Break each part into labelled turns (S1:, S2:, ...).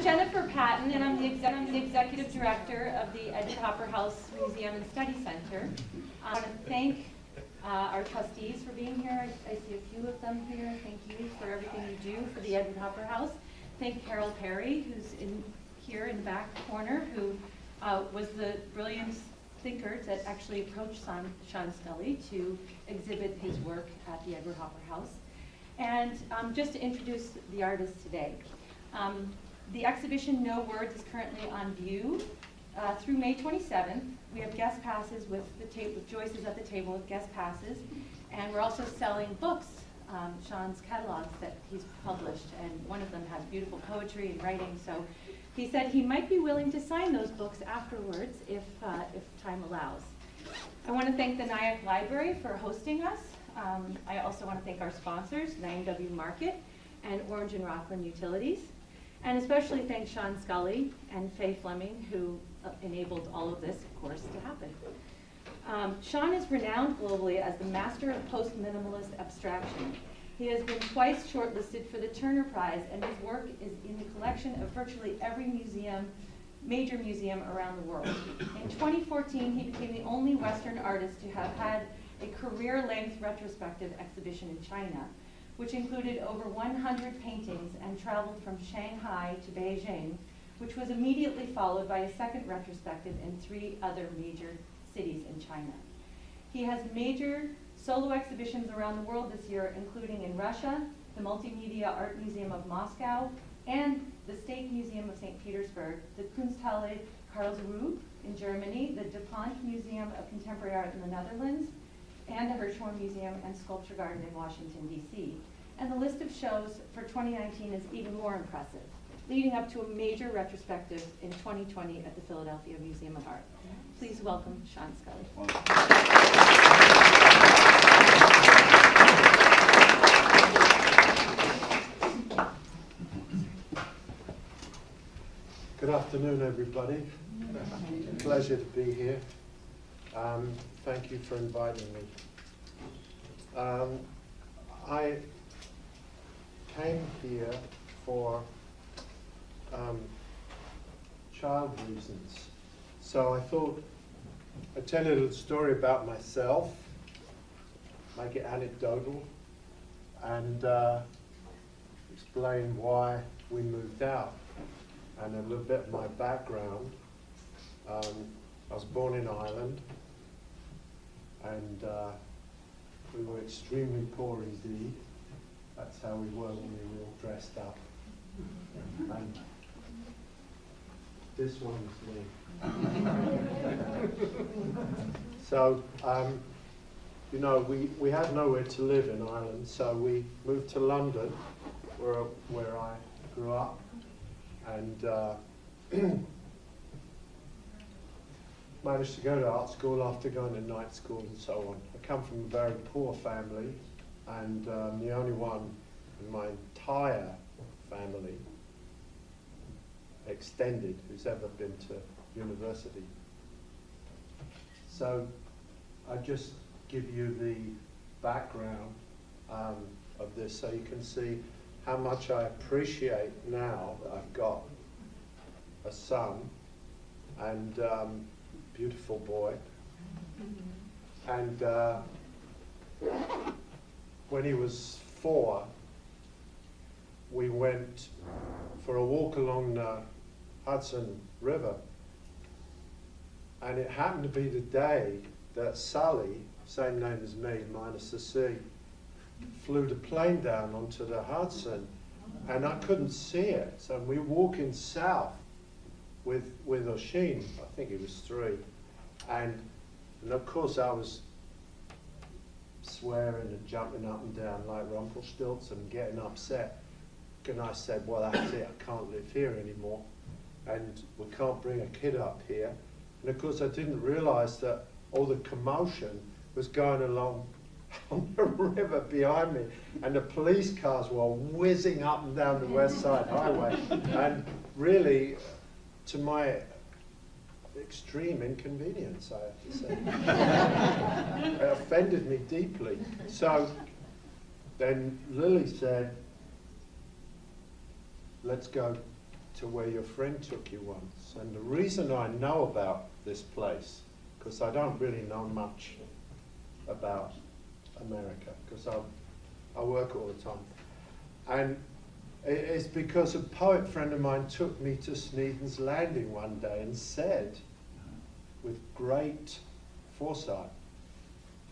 S1: Jennifer Patton, and I'm the Executive Director of the Edward Hopper House Museum and Study Center. I want to thank our trustees for being here. I see a few of them here. Thank you for everything you do for the Edward Hopper House. Thank Carol Perry, who's here in the back corner, who was the brilliant thinker that actually approached Sean Scully to exhibit his work at the Edward Hopper House. And just to introduce the artists today. The exhibition No Words is currently on view through May 27th. We have guest passes with Joyce's at the table with guest passes. And we're also selling books, Sean's catalogs that he's published. And one of them has beautiful poetry and writing. So he said he might be willing to sign those books afterwards if time allows. I want to thank the Nyack Library for hosting us. I also want to thank our sponsors, 9W Market and Orange and Rockland Utilities. And especially thank Sean Scully and Faye Fleming, who enabled all of this, of course, to happen. Sean is renowned globally as the master of post-minimalist abstraction. He has been twice shortlisted for the Turner Prize, and his work is in the collection of virtually every major museum around the world. In 2014, he became the only Western artist to have had a career-length retrospective exhibition in China, which included over 100 paintings and traveled from Shanghai to Beijing, which was immediately followed by a second retrospective in 3 other major cities in China. He has major solo exhibitions around the world this year, including in Russia, the Multimedia Art Museum of Moscow, and the State Museum of St. Petersburg, the Kunsthalle Karlsruhe in Germany, the DuPont Museum of Contemporary Art in the Netherlands, and the Hirshhorn Museum and Sculpture Garden in Washington, D.C. And the list of shows for 2019 is even more impressive, leading up to a major retrospective in 2020 at the Philadelphia Museum of Art. Please welcome Sean Scully.
S2: Good afternoon, everybody. Pleasure to be here. Thank you for inviting me. I came here for child reasons. So I thought I'd tell you a little story about myself, make it anecdotal, and explain why we moved out, and a little bit of my background. I was born in Ireland, and we were extremely poor indeed. That's how we were when we were all dressed up. And this one's me. So, you know, we had nowhere to live in Ireland, so we moved to London, where I grew up, and managed to go to art school after going to night school and so on. I come from a very poor family, and the only one in my entire family, extended, who's ever been to university. So I just give you the background of this so you can see how much I appreciate now that I've got a son, and beautiful boy. And when he was 4, we went for a walk along the Hudson River, and it happened to be the day that Sully, same name as me, minus the C, flew the plane down onto the Hudson, and I couldn't see it. So we were walking south with Oshin, I think he was 3, and of course I was swearing and jumping up and down like Rumpelstiltskin, getting upset. And I said, well, that's it, I can't live here anymore, and we can't bring a kid up here. And of course I didn't realize that all the commotion was going along on the river behind me, and the police cars were whizzing up and down the West Side Highway, and really, to my extreme inconvenience, I have to say. It offended me deeply. So then Lily said, let's go to where your friend took you once. And the reason I know about this place, because I don't really know much about America, because I work all the time. And it's because a poet friend of mine took me to Sneden's Landing one day and said, with great foresight,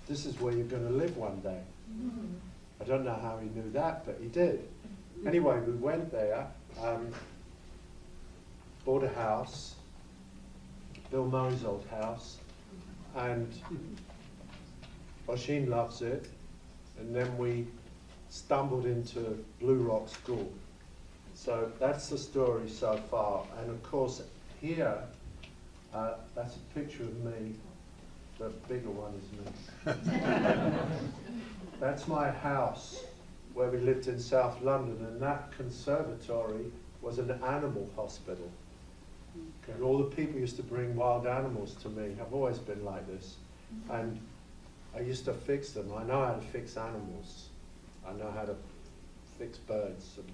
S2: this is where you're going to live one day. I don't know how he knew that, but he did. Anyway, we went there, bought a house, Bill Murray's old house, and Oisin loves it, and then we stumbled into Blue Rock School. So that's the story so far. And of course, here, that's a picture of me. The bigger one is me. That's my house where we lived in South London, and that conservatory was an animal hospital. And all the people used to bring wild animals to me. I've always been like this. And I used to fix them. I know how to fix animals. I know how to fix birds and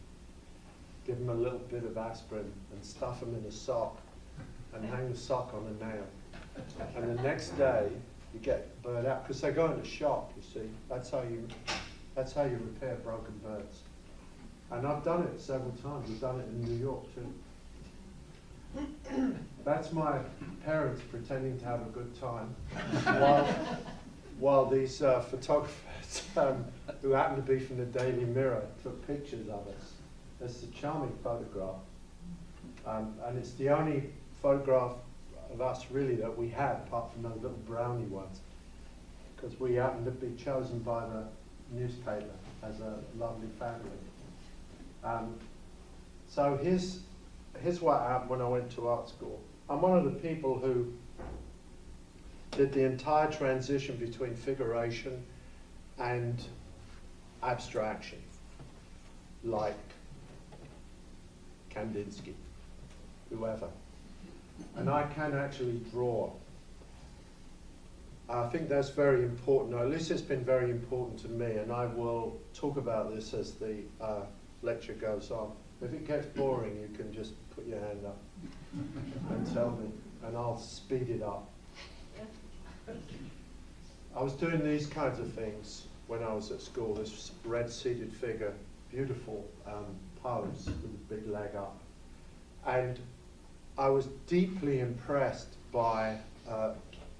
S2: give them a little bit of aspirin and stuff them in a sock and hang the sock on a nail. And the next day, you get the bird out, because they go in the shop, you see. That's how you repair broken birds. And I've done it several times. We've done it in New York too. That's my parents pretending to have a good time while these photographers who happen to be from the Daily Mirror took pictures of us. It's a charming photograph. And it's the only photograph of us really that we have, apart from those little brownie ones, because we happened to be chosen by the newspaper as a lovely family. So here's what happened when I went to art school. I'm one of the people who did the entire transition between figuration and abstraction, like Kandinsky, whoever. And I can actually draw. I think that's very important, or at least it's been very important to me, and I will talk about this as the lecture goes on. If it gets boring, you can just put your hand up and tell me, and I'll speed it up. I was doing these kinds of things when I was at school, this red-seated figure, beautiful pose with a big leg up. And I was deeply impressed by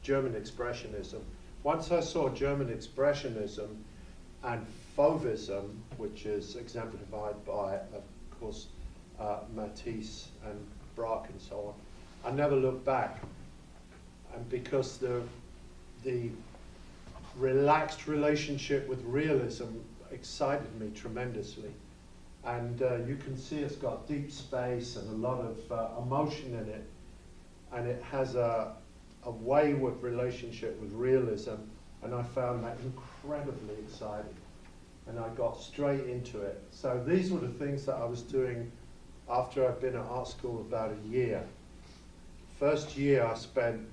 S2: German Expressionism. Once I saw German Expressionism and Fauvism, which is exemplified by, of course, Matisse and Braque and so on, I never looked back. And because the relaxed relationship with realism excited me tremendously. And you can see it's got deep space and a lot of emotion in it. And it has a wayward relationship with realism. And I found that incredibly exciting. And I got straight into it. So these were the things that I was doing after I'd been at art school about a year. First year I spent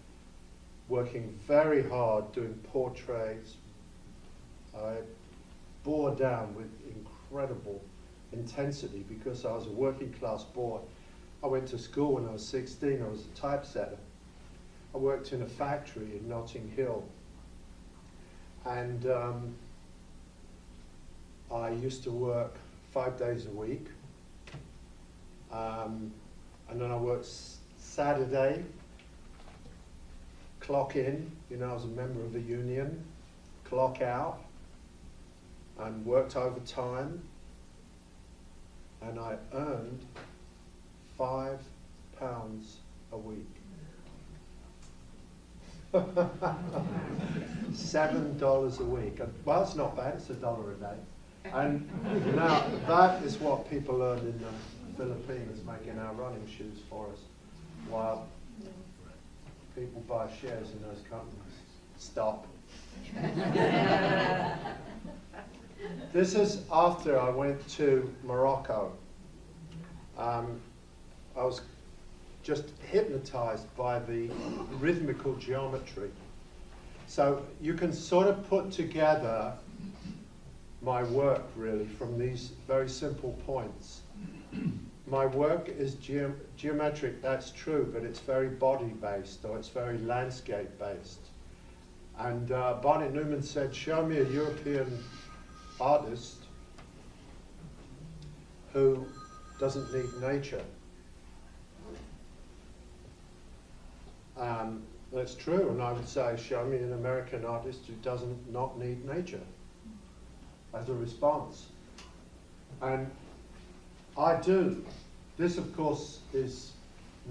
S2: working very hard doing portraits. I bore down with incredible intensity because I was a working class boy. I went to school when I was 16. I was a typesetter. I worked in a factory in Notting Hill. And I used to work 5 days a week. And then I worked Saturday, clock in, you know, I was a member of a union, clock out, and worked overtime. And I earned £5 a week. $7 a week. Well, it's not bad, it's $1 a day. And now that is what people earn in the Philippines making our running shoes for us, while people buy shares in those companies. Stop. This is after I went to Morocco. I was just hypnotized by the rhythmical geometry. So you can sort of put together my work really from these very simple points. my work is geometric, that's true, but it's very body-based, or it's very landscape-based. And Barnett Newman said, show me a European artist who doesn't need nature. That's true, and I would say, show me an American artist who doesn't not need nature as a response. And I do. This, of course, is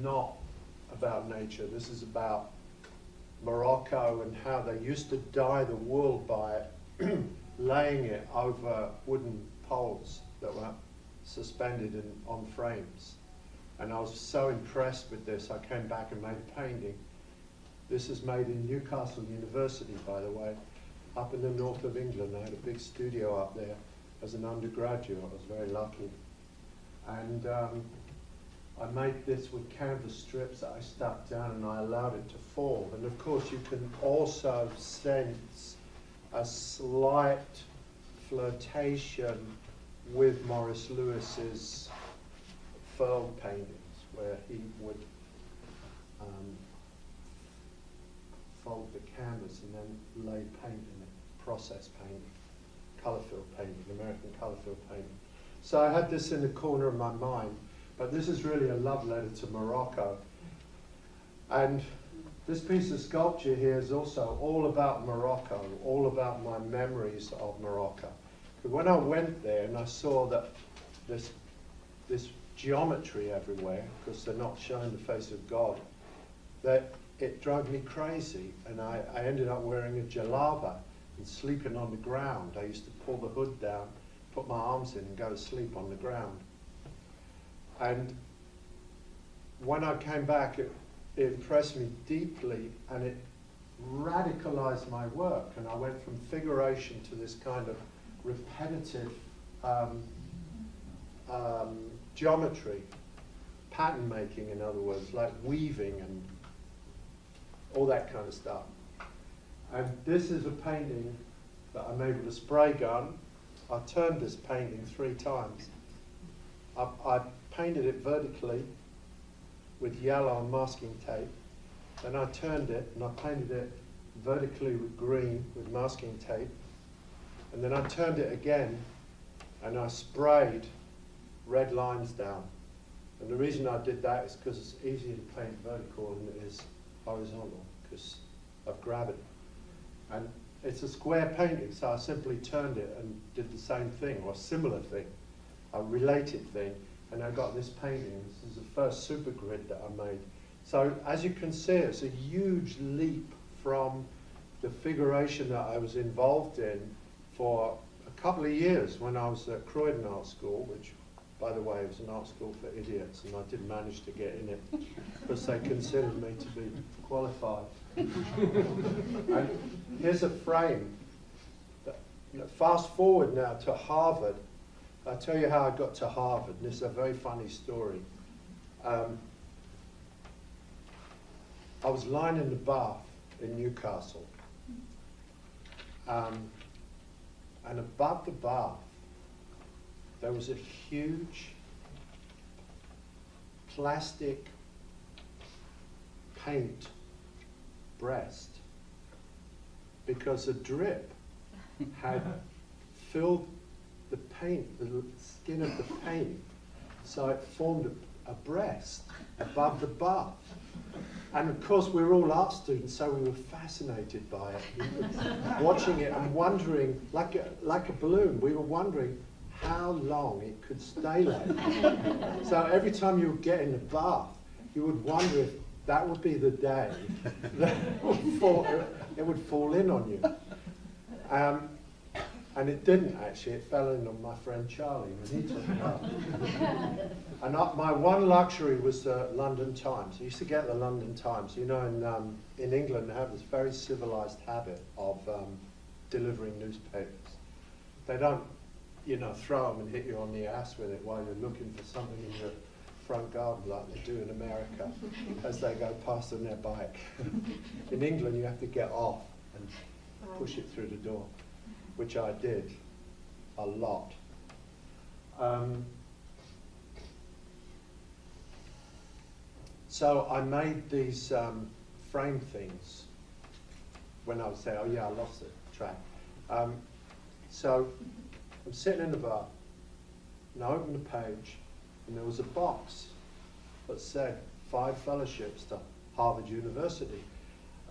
S2: not about nature. This is about Morocco and how they used to dye the wool by laying it over wooden poles that were suspended on frames. And I was so impressed with this, I came back and made a painting. This is made in Newcastle University, by the way, up in the north of England. I had a big studio up there as an undergraduate. I was very lucky. And I made this with canvas strips that I stuck down and I allowed it to fall. And of course you can also sense a slight flirtation with Maurice Lewis's furl paintings, where he would fold the canvas and then lay paint in it, process painting, colour fill painting, American colour fill painting. So I had this in the corner of my mind, but this is really a love letter to Morocco. And this piece of sculpture here is also all about Morocco, all about my memories of Morocco. But when I went there and I saw that this geometry everywhere, because they're not showing the face of God, that it drove me crazy, and I ended up wearing a jalaba and sleeping on the ground. I used to pull the hood down, put my arms in and go to sleep on the ground. And when I came back, it impressed me deeply, and it radicalized my work, and I went from figuration to this kind of repetitive geometry, pattern making, in other words, like weaving and all that kind of stuff. And this is a painting that I made with a spray gun. I turned this painting 3 times. I painted it vertically with yellow and masking tape. Then I turned it and I painted it vertically with green with masking tape. And then I turned it again and I sprayed red lines down. And the reason I did that is because it's easier to paint vertical than it is horizontal, because of gravity. And it's a square painting, so I simply turned it and did the same thing, or a similar thing, a related thing, and I got this painting. This is the first super grid that I made. So as you can see, it's a huge leap from the figuration that I was involved in for a couple of years when I was at Croydon Art School, which, by the way, was an art school for idiots, and I did manage to get in it because they considered me to be qualified. And here's a frame. Fast forward now to Harvard. I'll tell you how I got to Harvard, and this is a very funny story. I was lying in the bath in Newcastle, and above the bath there was a huge plastic paint breast, because a drip had filled the paint, the skin of the paint, so it formed a breast above the bath. And of course we were all art students, so we were fascinated by it, watching it and wondering, like a balloon, we were wondering how long it could stay like that. So every time you would get in the bath, you would wonder if that would be the day that it would fall in on you. And it didn't actually, it fell in on my friend Charlie when he took it up. And my one luxury was the London Times. I used to get the London Times. You know, in England they have this very civilized habit of delivering newspapers. They don't, throw them and hit you on the ass with it while you're looking for something in your front garden like they do in America as they go past on their bike. In England you have to get off and push it through the door, which I did a lot. So I made these frame things when I was there. Oh yeah, I lost the track. So I'm sitting in the bar, and I opened the page, and there was a box that said 5 fellowships to Harvard University.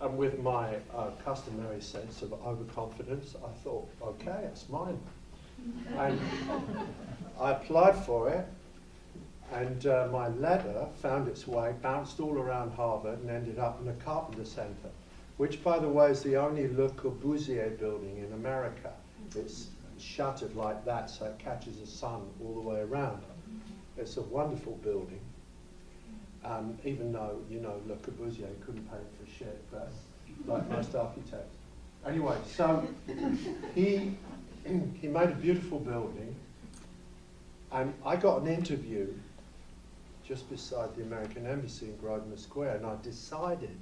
S2: And with my customary sense of overconfidence, I thought, okay, it's mine. And I applied for it, and my letter found its way, bounced all around Harvard, and ended up in the Carpenter Center, which, by the way, is the only Le Corbusier building in America. It's shuttered like that, so it catches the sun all the way around. It's a wonderful building, even though, you know, Le Corbusier couldn't pay for shit, but like most architects. Anyway, so he made a beautiful building, and I got an interview just beside the American Embassy in Grosvenor Square, and I decided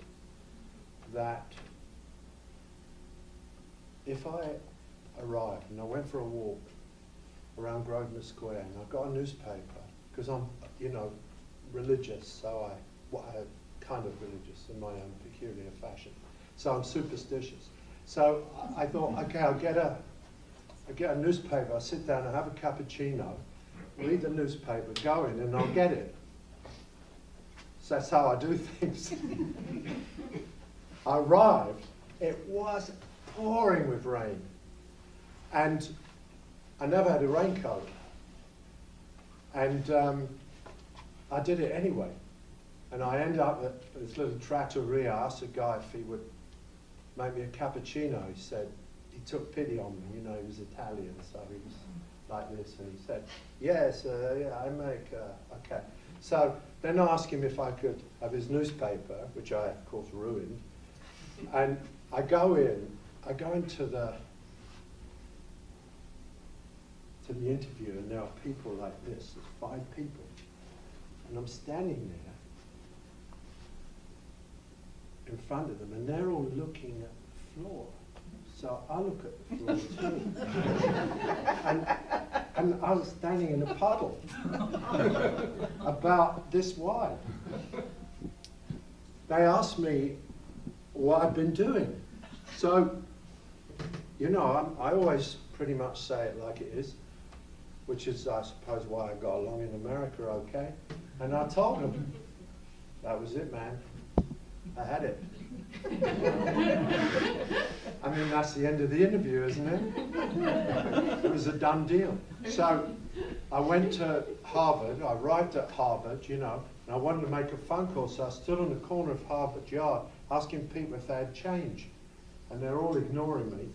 S2: that if I arrived and I went for a walk around Grosvenor Square and I got a newspaper, because I'm, you know, religious, so I'm kind of religious in my own peculiar fashion. So I'm superstitious. So I thought, okay, I'll get a newspaper, I'll sit down and have a cappuccino, read the newspaper, go in, and I'll get it. So that's how I do things. I arrived, it was pouring with rain, and I never had a raincoat. And I did it anyway. And I ended up at this little trattoria. I asked the guy if he would make me a cappuccino. He said, he took pity on me, you know, he was Italian, so he was like this, and he said, yes, yeah, I make, okay. So then I asked him if I could have his newspaper, which I, of course, ruined. And I go into the interview, and there are people like this, there's 5 people. And I'm standing there in front of them, and they're all looking at the floor. So I look at the floor too. and I was standing in a puddle about this wide. They asked me what I'd been doing. So, you know, I always pretty much say it like it is, which is, I suppose, why I got along in America okay. And I told them, that was it, man. I had it. I mean, that's the end of the interview, isn't it? It was a done deal. So I went to Harvard, I arrived at Harvard, you know, and I wanted to make a phone call, so I stood on the corner of Harvard Yard asking people if they had change. And they're all ignoring me,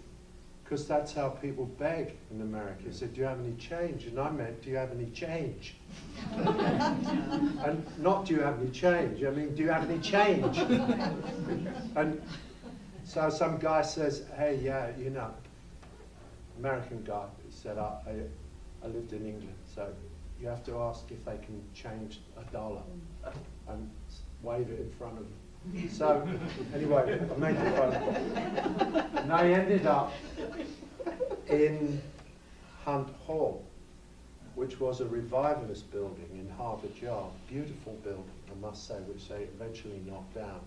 S2: because that's how people beg in America. They said, do you have any change? And I meant, do you have any change? And not do you have any change, I mean, do you have any change? And so some guy says, hey, yeah, you know, American guy, he said, I lived in England, so you have to ask if they can change $1 and wave it in front of them. So anyway, I made the phone call. And I ended up in Hunt Hall, which was a revivalist building in Harvard Yard. Beautiful building, I must say, which they eventually knocked down.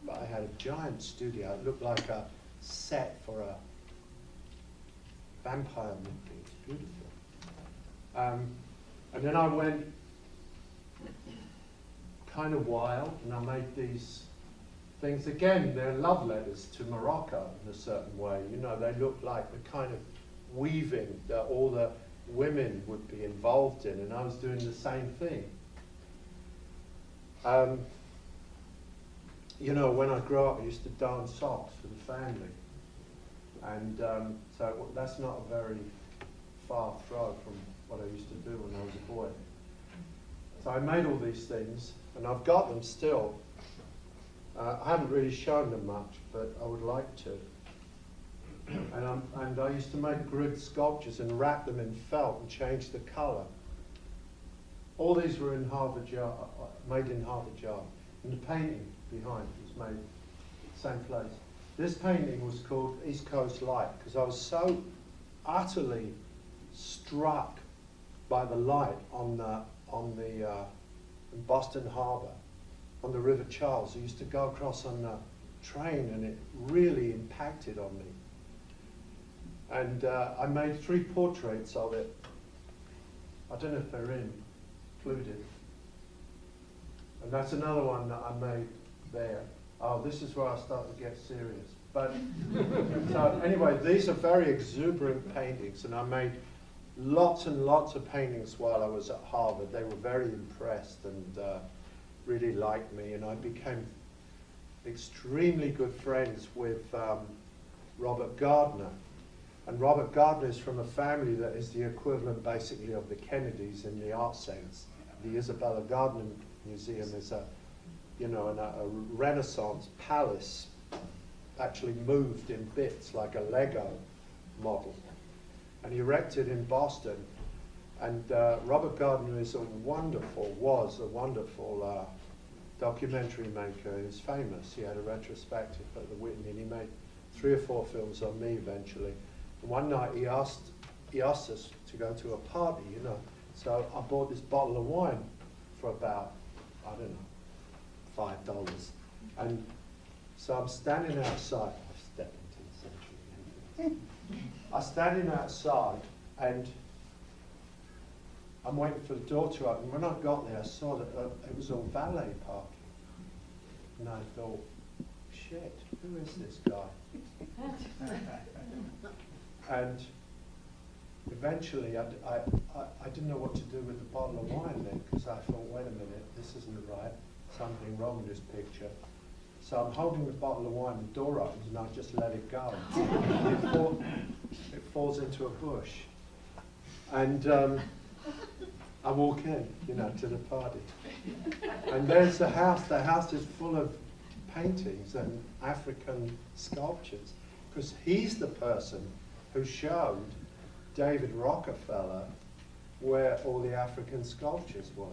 S2: But I had a giant studio. It looked like a set for a vampire movie. It's beautiful. And then I went kind of wild, and I made these things. Again, they're love letters to Morocco in a certain way. You know, they look like the kind of weaving that all the women would be involved in, and I was doing the same thing. You know, when I grew up, I used to darn socks for the family. And so that's not a very far throw from what I used to do when I was a boy. So I made all these things, and I've got them still. I haven't really shown them much, but I would like to. And I used to make grid sculptures and wrap them in felt and change the colour. All these were in Harvard Yard, made in Harvard Yard. And the painting behind was made same place. This painting was called East Coast Light, because I was so utterly struck by the light on the in Boston Harbor. on the River Charles. I used to go across on the train, and it really impacted on me. And I made 3 portraits of it. I don't know if they're included. And that's another one that I made there. Oh, this is where I start to get serious. But so anyway, these are very exuberant paintings, and I made lots and lots of paintings while I was at Harvard. They were very impressed and really liked me, and I became extremely good friends with Robert Gardner. And Robert Gardner is from a family that is the equivalent basically of the Kennedys in the art sense. The Isabella Gardner Museum is a Renaissance palace, actually moved in bits like a Lego model, and erected in Boston. And Robert Gardner was a wonderful documentary maker. He was famous. He had a retrospective at the Whitney, and he made 3 or 4 films on me eventually. And one night he asked us to go to a party, you know. So I bought this bottle of wine for about, I don't know, $5. And so I'm standing outside. I've stepped into the century. I'm standing outside, and I'm waiting for the door to open. When I got there, I saw that it was all valet parking. And I thought, shit, who is this guy? And eventually, I didn't know what to do with the bottle of wine then, because I thought, wait a minute, this isn't right. Something wrong with this picture. So I'm holding the bottle of wine, the door opens, and I just let it go. It falls into a bush. And I walk in, you know, to the party. And there's the house. The house is full of paintings and African sculptures, because he's the person who showed David Rockefeller where all the African sculptures were.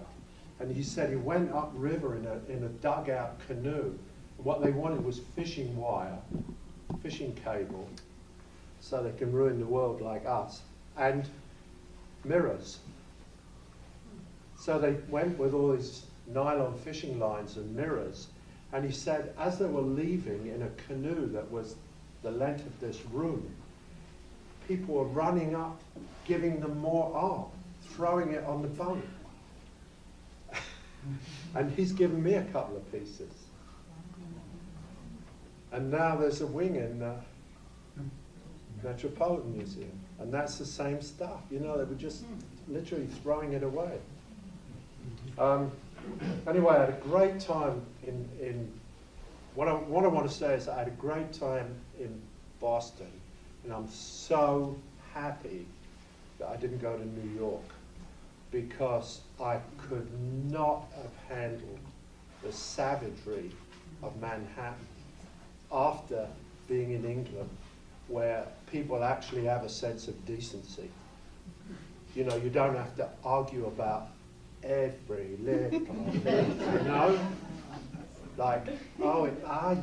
S2: And he said he went upriver in a dugout canoe. What they wanted was fishing wire, fishing cable, so they can ruin the world like us, and mirrors. So they went with all these nylon fishing lines and mirrors, and he said as they were leaving in a canoe that was the length of this room, people were running up, giving them more art, throwing it on the boat. And he's given me a couple of pieces. And now there's a wing in the Metropolitan Museum, and that's the same stuff. You know, they were just literally throwing it away. Anyway, I had a great time in what I want to say is I had a great time in Boston, and I'm so happy that I didn't go to New York, because I could not have handled the savagery of Manhattan after being in England, where people actually have a sense of decency. You know, you don't have to argue about every little thing, you know? Like,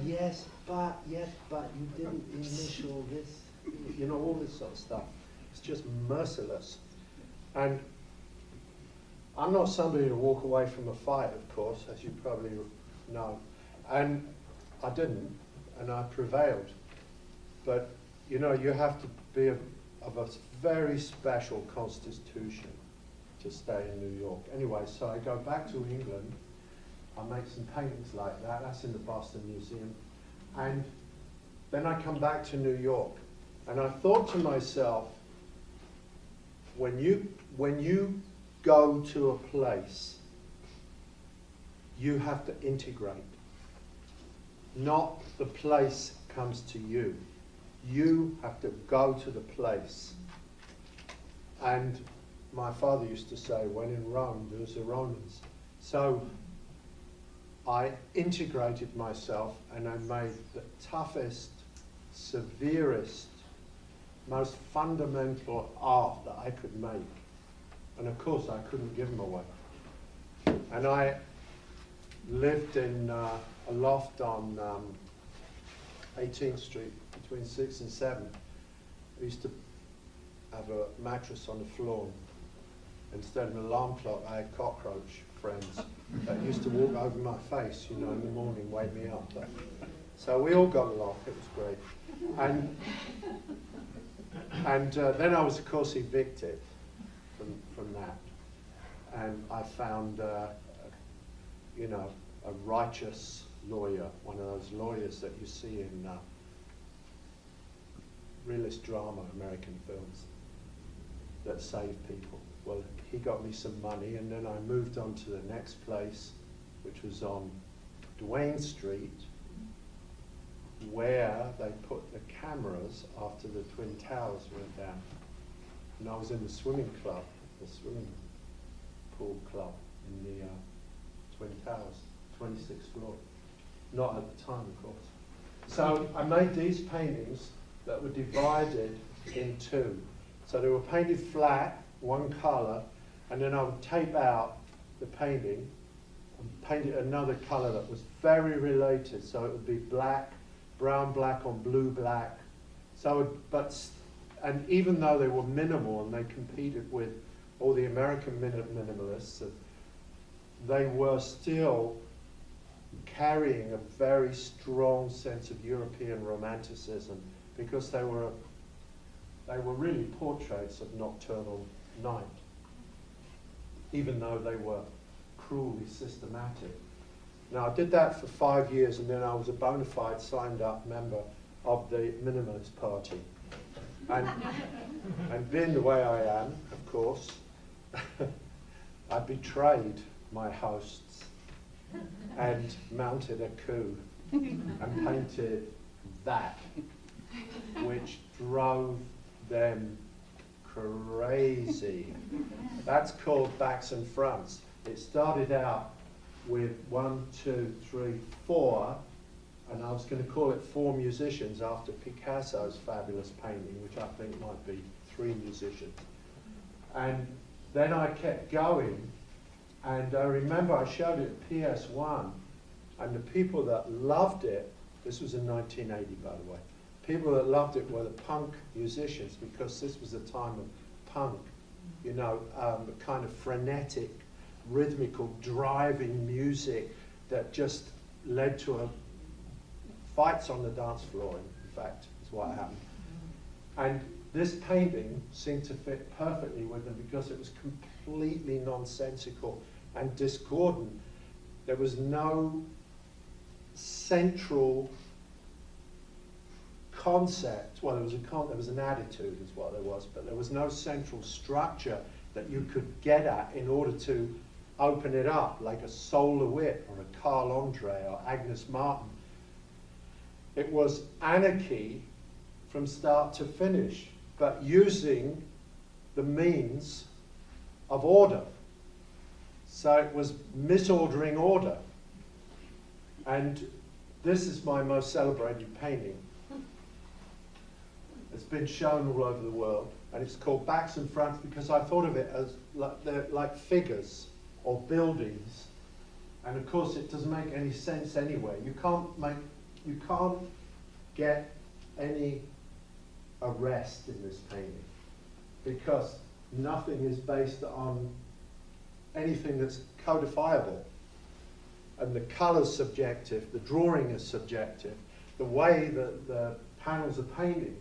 S2: yes, but you didn't initial this, you know, all this sort of stuff. It's just merciless. And I'm not somebody to walk away from a fight, of course, as you probably know. And I didn't, and I prevailed. But, you know, you have to be of a very special constitution to stay in New York. Anyway, so I go back to England. I make some paintings like that. That's in the Boston Museum. And then I come back to New York. And I thought to myself, when you go to a place, you have to integrate. Not the place comes to you. You have to go to the place. And my father used to say, when in Rome, do as the Romans. So I integrated myself, and I made the toughest, severest, most fundamental art that I could make. And of course, I couldn't give them away. And I lived in a loft on 18th Street between 6th and 7th. I used to have a mattress on the floor. Instead of an alarm clock, I had cockroach friends that used to walk over my face, you know, in the morning, wake me up. So we all got along. It was great. And then I was, of course, evicted from that. And I found, you know, a righteous lawyer, one of those lawyers that you see in realist drama, American films, that save people. Well, he got me some money, and then I moved on to the next place, which was on Duane Street, where they put the cameras after the Twin Towers went down. And I was in the swimming club, the swimming pool club in the Twin Towers, 26th floor. Not at the time, of course. So I made these paintings that were divided in two. So they were painted flat, one colour, and then I would tape out the painting and paint it another colour that was very related. So it would be black, brown black on blue black. So, and even though they were minimal and they competed with all the American minimalists, they were still carrying a very strong sense of European romanticism, because they were really portraits of nocturnal night, even though they were cruelly systematic. Now, I did that for 5 years, and then I was a bona fide signed-up member of the Minimalist Party. And being the way I am, of course, I betrayed my hosts and mounted a coup and painted that, which drove them crazy. That's called Backs and Fronts. It started out with 1, 2, 3, 4, and I was going to call it 4 musicians after Picasso's fabulous painting, which I think might be 3 musicians. And then I kept going, and I remember I showed it at PS1, and the people that loved it, this was in 1980 by the way, people that loved it were the punk musicians, because this was a time of punk, you know, kind of frenetic, rhythmical, driving music that just led to fights on the dance floor, in fact, is what happened. And this painting seemed to fit perfectly with them because it was completely nonsensical and discordant. There was no central concept. Well, there was an attitude is what there was, but there was no central structure that you could get at in order to open it up, like a Soul LeWitt or a Carl Andre or Agnes Martin. It was anarchy from start to finish, but using the means of order. So it was misordering order. And this is my most celebrated painting. It's been shown all over the world, and it's called Backs and Fronts because I thought of it as like figures or buildings. And of course it doesn't make any sense anyway. You can't get any arrest in this painting because nothing is based on anything that's codifiable. And the colour's subjective, the drawing is subjective, the way that the panels are painted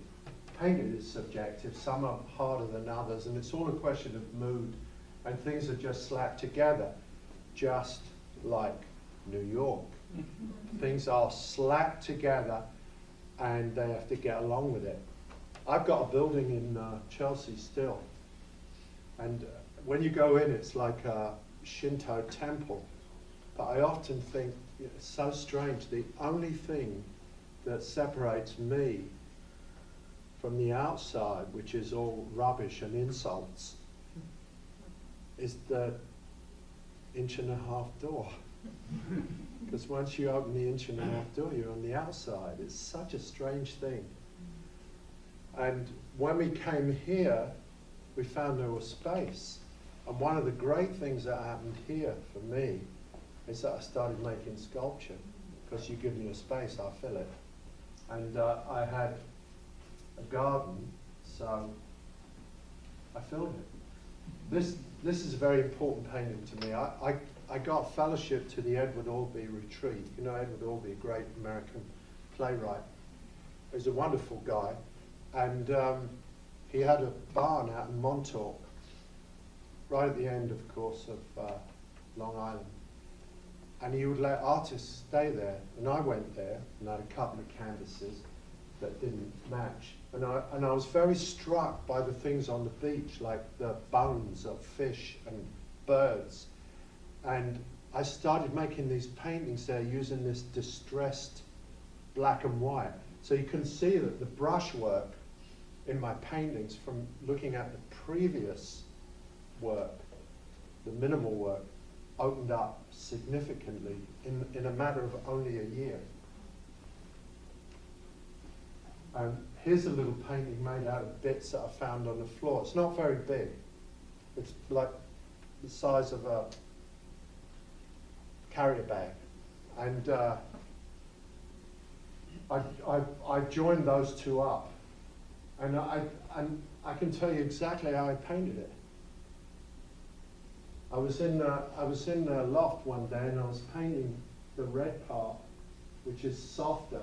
S2: is subjective. Some are harder than others, and it's all a question of mood, and things are just slapped together, just like New York. Things are slapped together, and they have to get along with it. I've got a building in Chelsea still, and when you go in, it's like a Shinto temple. But I often think it's so strange. The only thing that separates me from the outside, which is all rubbish and insults, is the 1.5-inch door. Because once you open the 1.5-inch door, you're on the outside. It's such a strange thing. And when we came here, we found there was space. And one of the great things that happened here for me is that I started making sculpture. Because you give me a space, I'll fill it. And I had a garden, so I filled it. This is a very important painting to me. I got fellowship to the Edward Albee retreat. You know Edward Albee, a great American playwright. He's a wonderful guy. And he had a barn out in Montauk, right at the end, of course, of Long Island. And he would let artists stay there. And I went there and had a couple of canvases that didn't match. And I was very struck by the things on the beach, like the bones of fish and birds. And I started making these paintings there using this distressed black and white. So you can see that the brushwork in my paintings, from looking at the previous work, the minimal work, opened up significantly in a matter of only a year. Here's a little painting made out of bits that I found on the floor. It's not very big. It's like the size of a carrier bag. And I joined those two up. And I can tell you exactly how I painted it. I was in the loft one day and I was painting the red part, which is softer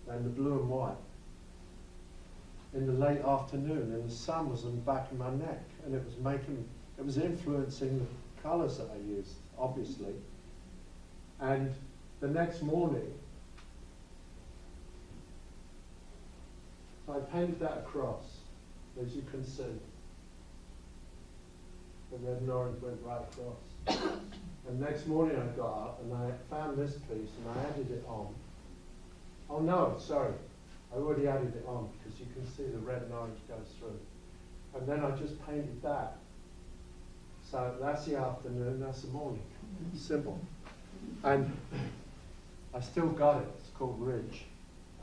S2: than the blue and white, in the late afternoon, and the sun was on the back of my neck, and it was influencing the colours that I used, obviously. And the next morning, I painted that across, as you can see. The red and orange went right across. And next morning I got up and I found this piece and I added it on. Oh no, sorry. I already added it on because you can see the red and orange goes through. And then I just painted that. So that's the afternoon, that's the morning. Simple. And I still got it. It's called Ridge.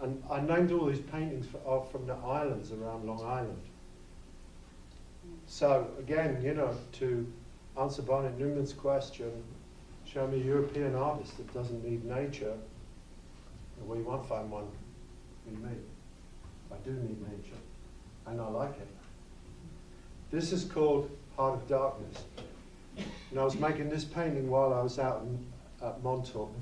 S2: And I named all these paintings from the islands around Long Island. So again, you know, to answer Barnett Newman's question, show me a European artist that doesn't need nature. Well, you won't find one in me. I do need nature, and I like it. This is called Heart of Darkness. And I was making this painting while I was out at Montauk.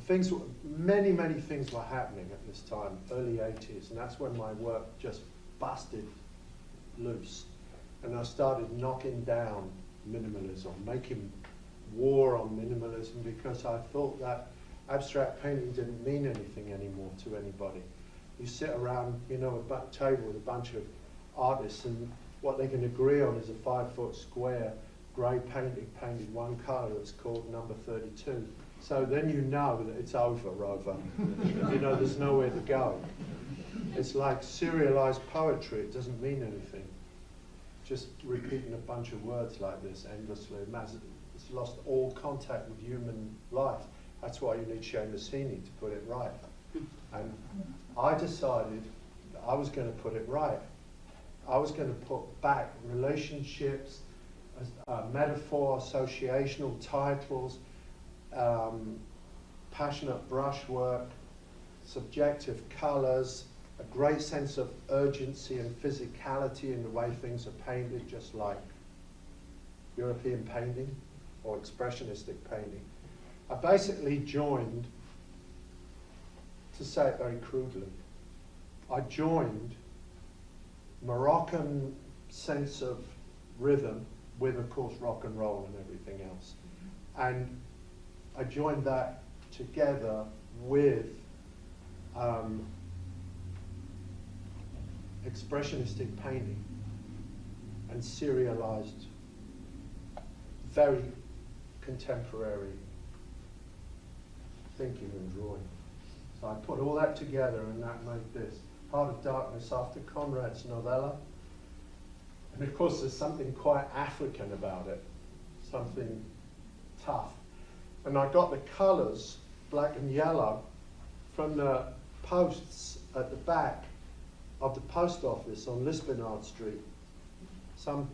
S2: Many things were happening at this time, early 80s, and that's when my work just busted loose. And I started knocking down minimalism, making war on minimalism, because I thought that abstract painting didn't mean anything anymore to anybody. You sit around, you know, a table with a bunch of artists, and what they can agree on is a 5-foot square grey painting painted one colour that's called number 32. So then you know that it's over. You know, there's nowhere to go. It's like serialized poetry. It doesn't mean anything. Just repeating a bunch of words like this endlessly. It's lost all contact with human life. That's why you need Seamus Heaney to put it right. And I decided that I was going to put it right. I was going to put back relationships, metaphor, associational titles, passionate brushwork, subjective colours, a great sense of urgency and physicality in the way things are painted, just like European painting or expressionistic painting. I basically joined, to say it very crudely, I joined Moroccan sense of rhythm with, of course, rock and roll and everything else. And I joined that together with expressionistic painting and serialized, very contemporary thinking and drawing. So I put all that together and that made this. Heart of Darkness, after Conrad's novella. And of course there's something quite African about it, something tough. And I got the colours, black and yellow, from the posts at the back of the post office on Lisbonard Street. Some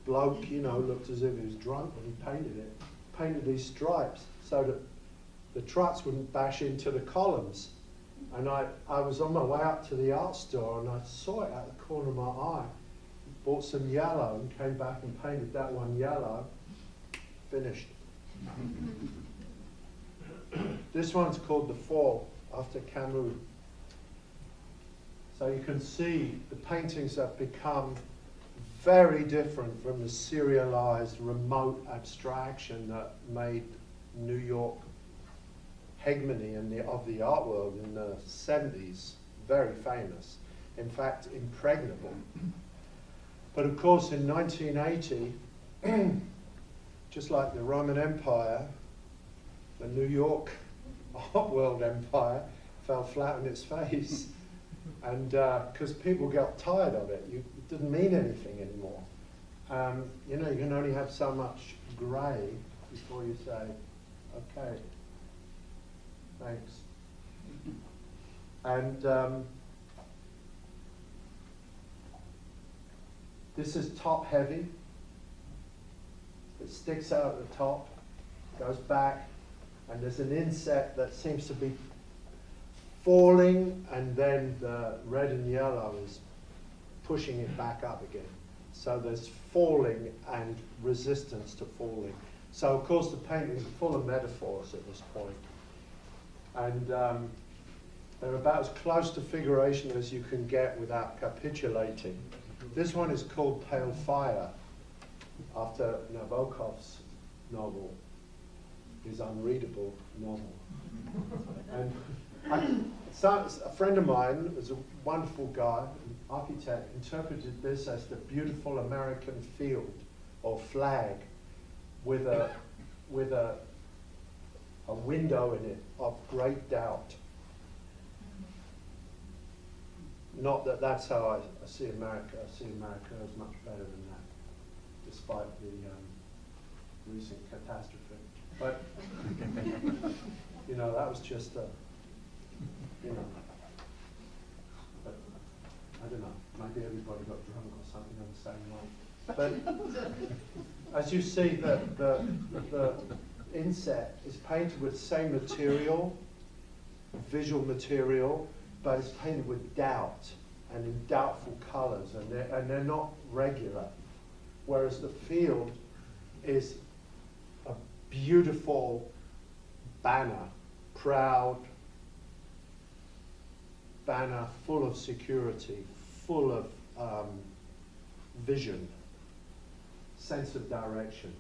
S2: bloke, you know, looked as if he was drunk when he painted it. Painted these stripes so that the trucks wouldn't bash into the columns. And I was on my way up to the art store and I saw it out the corner of my eye. Bought some yellow and came back and painted that one yellow. Finished. This one's called The Fall, after Camus. So you can see the paintings have become very different from the serialized, remote abstraction that made New York hegemony of the art world in the 70s very famous. In fact, impregnable. But of course, in 1980, just like the Roman Empire, the New York art world empire fell flat on its face. And because people got tired of it, it didn't mean anything anymore. You know, you can only have so much grey before you say, okay, thanks. And this is top heavy. It sticks out at the top, goes back, and there's an inset that seems to be falling, and then the red and yellow is pushing it back up again. So there's falling and resistance to falling. So of course the painting is full of metaphors at this point. And they're about as close to figuration as you can get without capitulating. This one is called Pale Fire, after Nabokov's novel, his unreadable novel. And a friend of mine, was a wonderful guy, an architect, interpreted this as the beautiful American field or flag with a window in it of great doubt. Not that that's how I see America. I see America as much better than that, despite the recent catastrophe. But, you know, that was just a, you know, but I don't know, maybe everybody got drunk or something on the same night. But as you see, the inset is painted with the same material, visual material, but it's painted with doubt and in doubtful colors, and they're not regular. Whereas the field is a beautiful banner, proud banner, full of security, full of vision, sense of direction.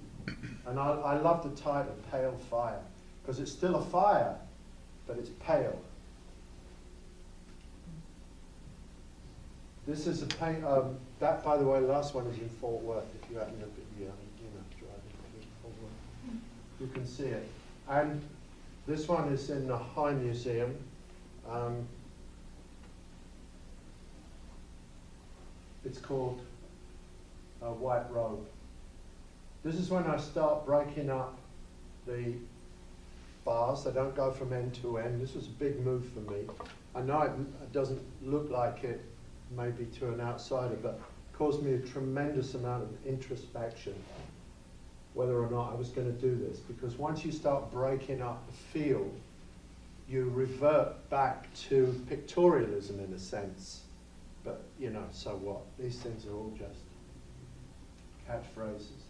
S2: And I love the title, Pale Fire, because it's still a fire, but it's pale. This is a paint, that, by the way, last one is in Fort Worth, if you happen to be, driving to Fort Worth. You can see it. And this one is in the High Museum. It's called White Robe. This is when I start breaking up the bars. They don't go from end to end. This was a big move for me. I know it doesn't look like it maybe to an outsider, but it caused me a tremendous amount of introspection whether or not I was going to do this. Because once you start breaking up the field, you revert back to pictorialism in a sense. But, you know, so what? These things are all just catchphrases.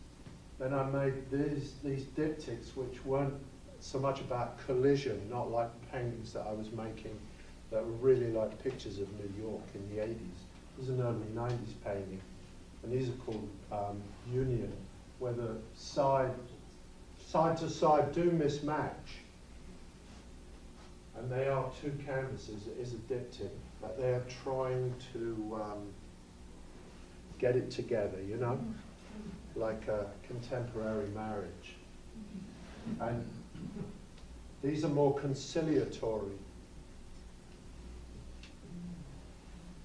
S2: Then I made these diptychs, which weren't so much about collision, not like the paintings that I was making that were really like pictures of New York in the 80s. This is an early 90s painting. And these are called Union, where the side to side do mismatch. And they are two canvases. It is a diptych, but they are trying to get it together, you know, like a contemporary marriage. And these are more conciliatory.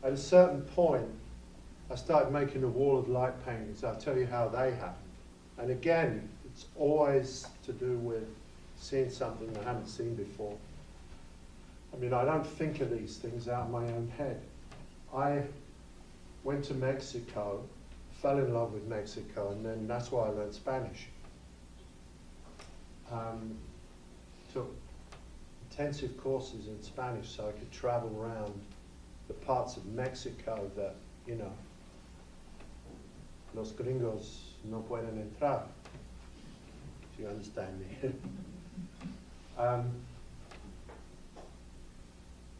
S2: At a certain point, I started making a wall of light paintings. I'll tell you how they happen. And again, it's always to do with seeing something I haven't seen before. I mean, I don't think of these things out of my own head. I went to Mexico, fell in love with Mexico, and then that's why I learned Spanish. Took intensive courses in Spanish so I could travel around the parts of Mexico that, you know, los gringos no pueden entrar. you understand me.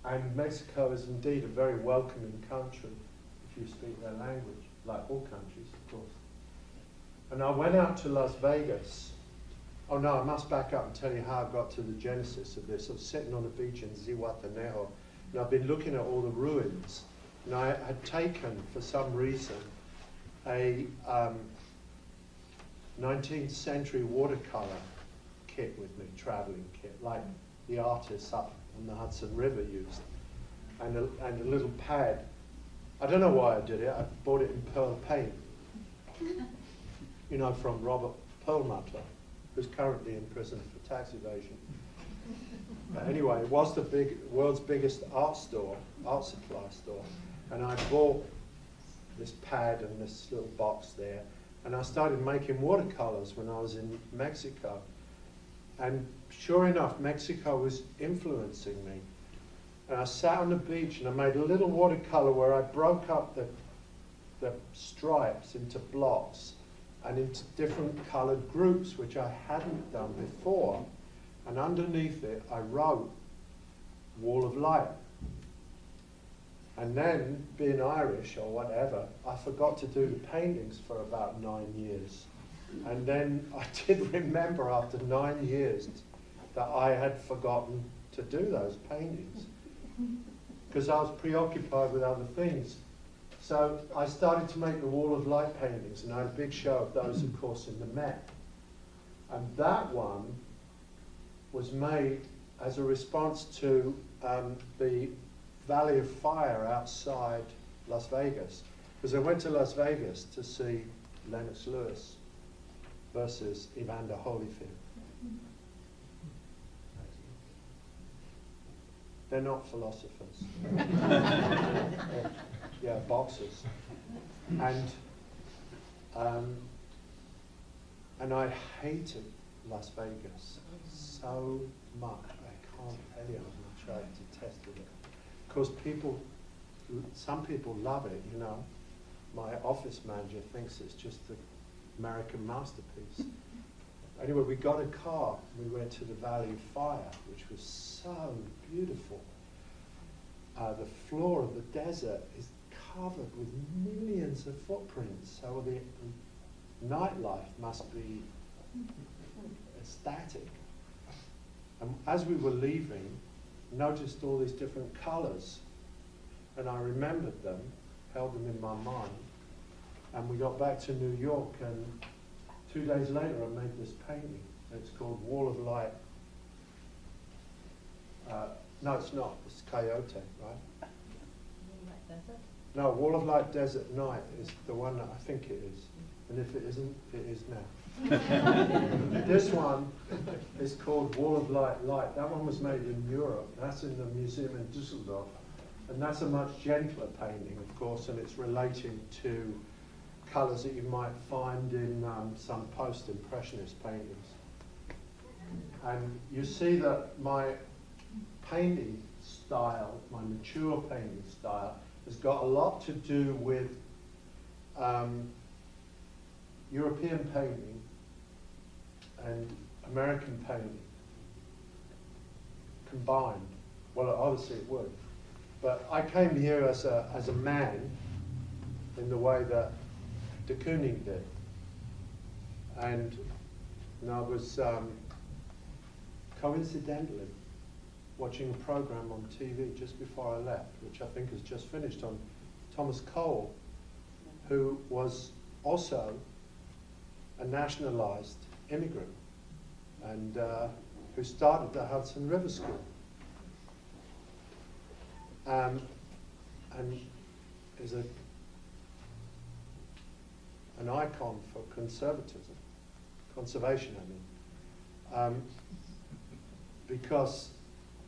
S2: And Mexico is indeed a very welcoming country if you speak their language, like all countries, of course. And I went out to Las Vegas. Oh no, I must back up and tell you how I got to the genesis of this. I was sitting on a beach in Zihuatanejo, and I've been looking at all the ruins. And I had taken, for some reason, a 19th century watercolor kit with me, traveling kit, like the artists up on the Hudson River used, and a little pad. I don't know why I did it. I bought it in pearl paint, you know, from Robert Perlmutter, who's currently in prison for tax evasion. But anyway, it was the world's biggest art supply store, and I bought this pad and this little box there, and I started making watercolors when I was in Mexico. And sure enough, Mexico was influencing me. And I sat on the beach and I made a little watercolor where I broke up the stripes into blocks and into different colored groups, which I hadn't done before. And underneath it, I wrote Wall of Light. And then, being Irish or whatever, I forgot to do the paintings for about 9 years. And then I did remember after 9 years that I had forgotten to do those paintings because I was preoccupied with other things. So I started to make the Wall of Light paintings, and I had a big show of those, of course, in the Met. And that one was made as a response to the Valley of Fire outside Las Vegas, because I went to Las Vegas to see Lennox Lewis versus Evander Holyfield. They're not philosophers. Yeah, boxers. And I hated Las Vegas so much. I can't tell you how much I detested it. Of course, some people love it, you know. My office manager thinks it's just the American masterpiece. Anyway, we got a car. We went to the Valley of Fire, which was so beautiful. The floor of the desert is covered with millions of footprints, so the nightlife must be ecstatic. And as we were leaving, noticed all these different colors, and I remembered them, held them in my mind, and we got back to New York, and 2 days later I made this painting. It's called Wall of Light. No, it's not. It's Coyote, right? No, Wall of Light Desert Night is the one that I think it is. And if it isn't, it is now. This one is called Wall of Light Light. That one was made in Europe. That's in the museum in Düsseldorf. And that's a much gentler painting, of course, and it's relating to colours that you might find in some post-impressionist paintings. And you see that my painting style, my mature painting style, has got a lot to do with European painting and American painting combined. Well, obviously it would. But I came here as a man in the way that de Kooning did. And I was coincidentally watching a program on TV just before I left, which I think has just finished, on Thomas Cole, who was also a nationalized immigrant and who started the Hudson River School. And is an icon for conservation, I mean, because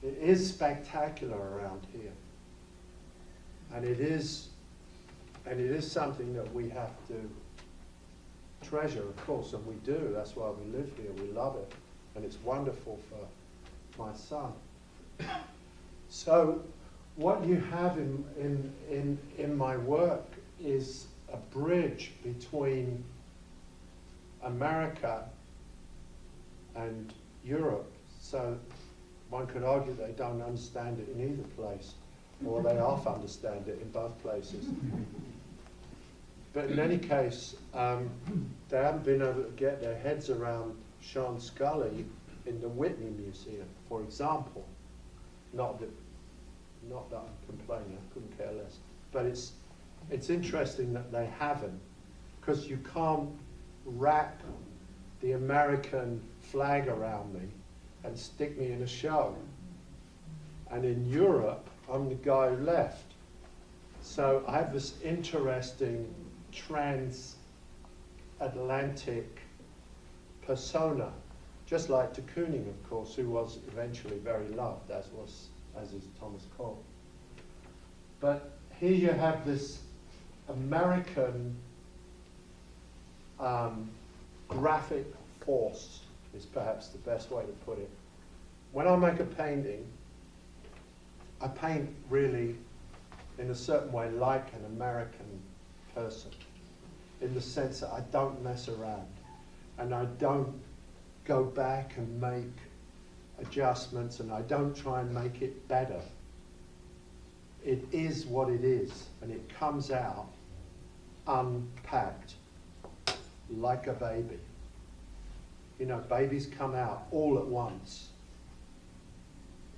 S2: it is spectacular around here, and it is something that we have to treasure, of course, and we do. That's why we live here. We love it, and it's wonderful for my son. So, what you have in my work is a bridge between America and Europe. So one could argue they don't understand it in either place, or they half understand it in both places. But in any case, they haven't been able to get their heads around Sean Scully in the Whitney Museum, for example. Not that I'm complaining, I couldn't care less. But it's interesting that they haven't, because you can't wrap the American flag around me and stick me in a show. And in Europe, I'm the guy who left. So I have this interesting transatlantic persona, just like de Kooning, of course, who was eventually very loved, as is Thomas Cole. But here you have this American graphic force, is perhaps the best way to put it. When I make a painting, I paint really in a certain way like an American person, in the sense that I don't mess around and I don't go back and make adjustments, and I don't try and make it better. It is what it is, and it comes out unpacked like a baby. You know, babies come out all at once,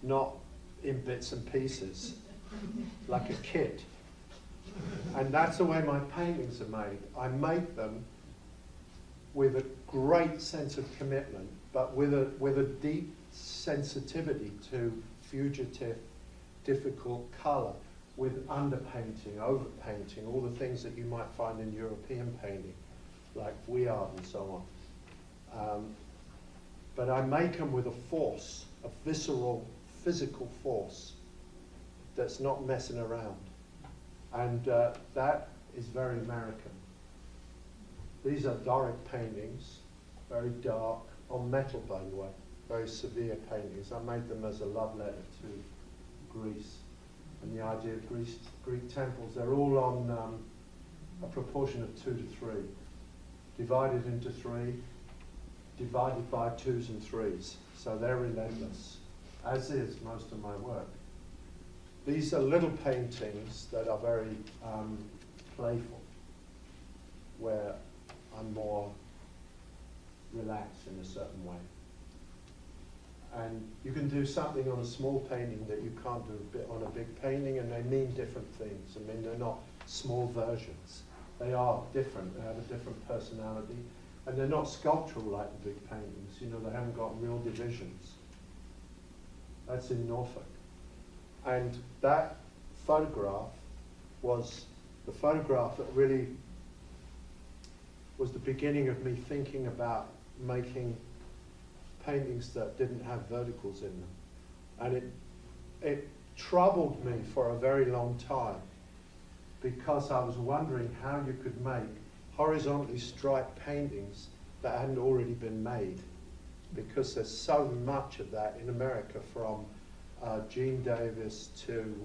S2: not in bits and pieces, like a kit. And that's the way my paintings are made. I make them with a great sense of commitment, but with a deep sensitivity to fugitive, difficult colour, with underpainting, overpainting, all the things that you might find in European painting, like Vuillard and so on. But I make them with a force, a visceral, physical force that's not messing around. And that is very American. These are Doric paintings, very dark, on metal, by the way, very severe paintings. I made them as a love letter to Greece and the idea of Greek temples. They're all on a proportion of 2 to 3, divided into 3, divided by 2s and 3s. So they're relentless, as is most of my work. These are little paintings that are very playful, where I'm more relaxed in a certain way. And you can do something on a small painting that you can't do on a big painting, and they mean different things. I mean, they're not small versions. They are different. They have a different personality. And they're not sculptural like the big paintings. You know, they haven't got real divisions. That's in Norfolk. And that photograph was the photograph that really was the beginning of me thinking about making paintings that didn't have verticals in them. And it troubled me for a very long time, because I was wondering how you could make horizontally striped paintings that hadn't already been made, because there's so much of that in America, from Gene Davis to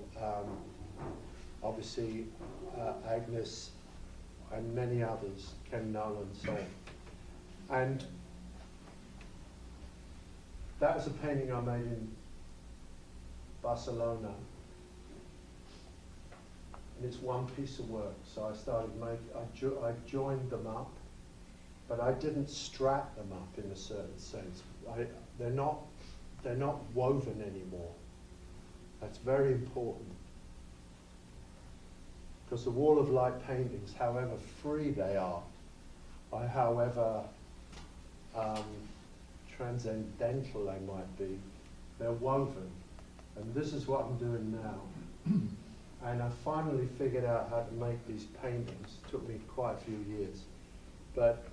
S2: obviously Agnes and many others, Ken Nolan, so on. And that was a painting I made in Barcelona. And it's one piece of work. So I started I joined them up, but I didn't strap them up in a certain sense. They're not woven anymore. That's very important. Because the Wall of Light paintings, however free they are, or however transcendental they might be, they're woven. And this is what I'm doing now. And I finally figured out how to make these paintings. It took me quite a few years. But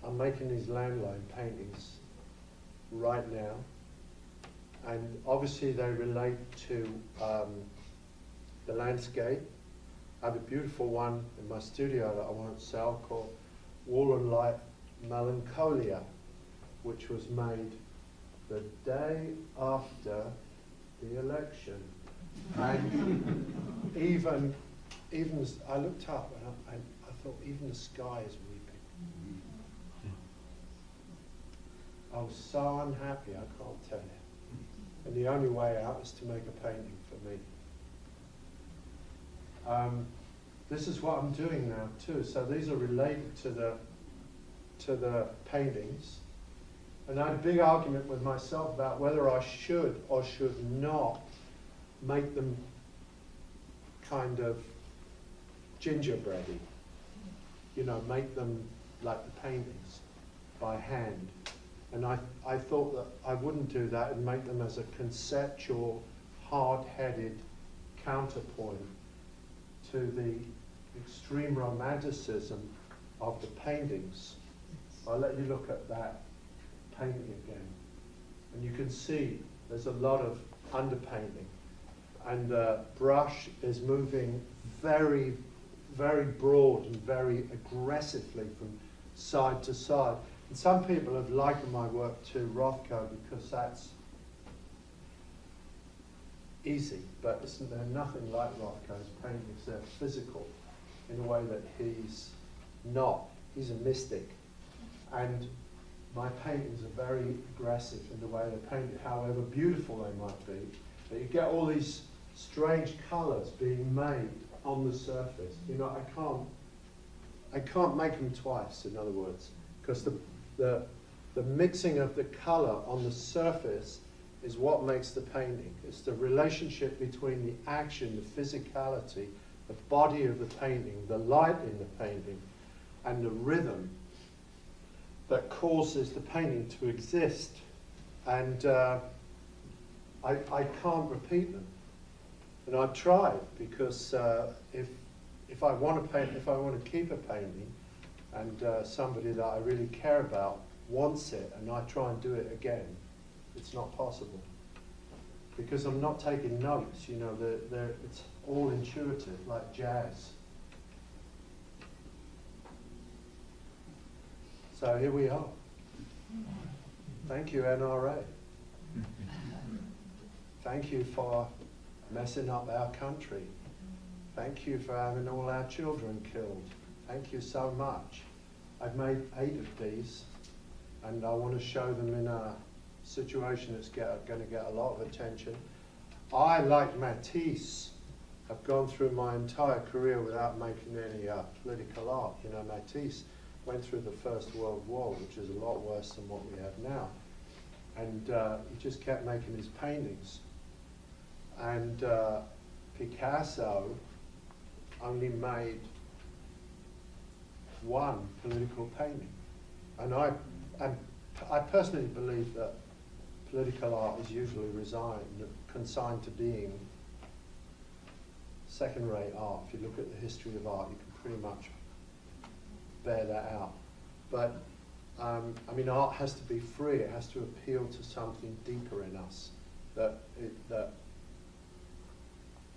S2: I'm making these landline paintings right now. And obviously they relate to the landscape. I have a beautiful one in my studio that I won't sell, called Wall of Light Melancholia, which was made the day after the election. And even I looked up and I thought even the sky is weeping. I was so unhappy, I can't tell you. And the only way out is to make a painting for me. This is what I'm doing now too. So these are related to the paintings. And I had a big argument with myself about whether I should or should not make them kind of gingerbready. You know, make them like the paintings by hand. And I thought that I wouldn't do that and make them as a conceptual, hard-headed counterpoint to the extreme romanticism of the paintings. I'll let you look at that painting again. And you can see there's a lot of underpainting. And the brush is moving very, very broad and very aggressively from side to side. And some people have likened my work to Rothko because that's easy, but they're nothing like Rothko's paintings. They're physical in a way that he's not. He's a mystic. And my paintings are very aggressive in the way they're painted, however beautiful they might be. But you get all these strange colours being made on the surface. You know, I can't make them twice, in other words, because the mixing of the colour on the surface is what makes the painting. It's the relationship between the action, the physicality, the body of the painting, the light in the painting, and the rhythm that causes the painting to exist. And I can't repeat them. And I've tried, because if I want to paint, if I want to keep a painting, and somebody that I really care about wants it, and I try and do it again, it's not possible. Because I'm not taking notes, you know, it's all intuitive, like jazz. So here we are. Thank you, NRA. Thank you for messing up our country. Thank you for having all our children killed. Thank you so much. I've made 8 of these, and I want to show them in a situation that's going to get a lot of attention. I, like Matisse, have gone through my entire career without making any political art. You know, Matisse went through the First World War, which is a lot worse than what we have now. And he just kept making his paintings. And Picasso only made one political painting. And I personally believe that political art is usually consigned to being second-rate art. If you look at the history of art, you can pretty much bear that out. But I mean, art has to be free. It has to appeal to something deeper in us that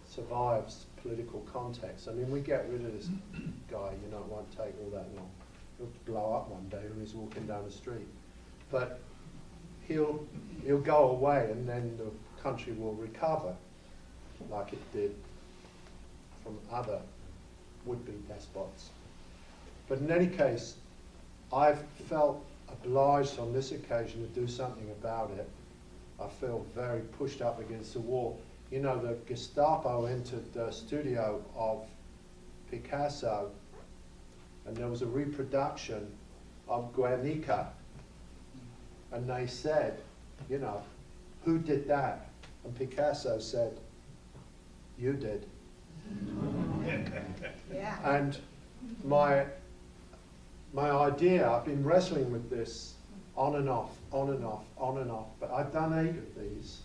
S2: survives political context. I mean, we get rid of this guy, you know, it won't take all that long. He'll blow up one day when he's walking down the street. But he'll go away, and then the country will recover like it did from other would-be despots. But in any case, I've felt obliged on this occasion to do something about it. I feel very pushed up against the wall. You know, the Gestapo entered the studio of Picasso, and there was a reproduction of Guernica. And they said, you know, who did that? And Picasso said, you did.
S3: Yeah.
S2: And my idea, I've been wrestling with this on and off, on and off, on and off, but I've done 8 of these.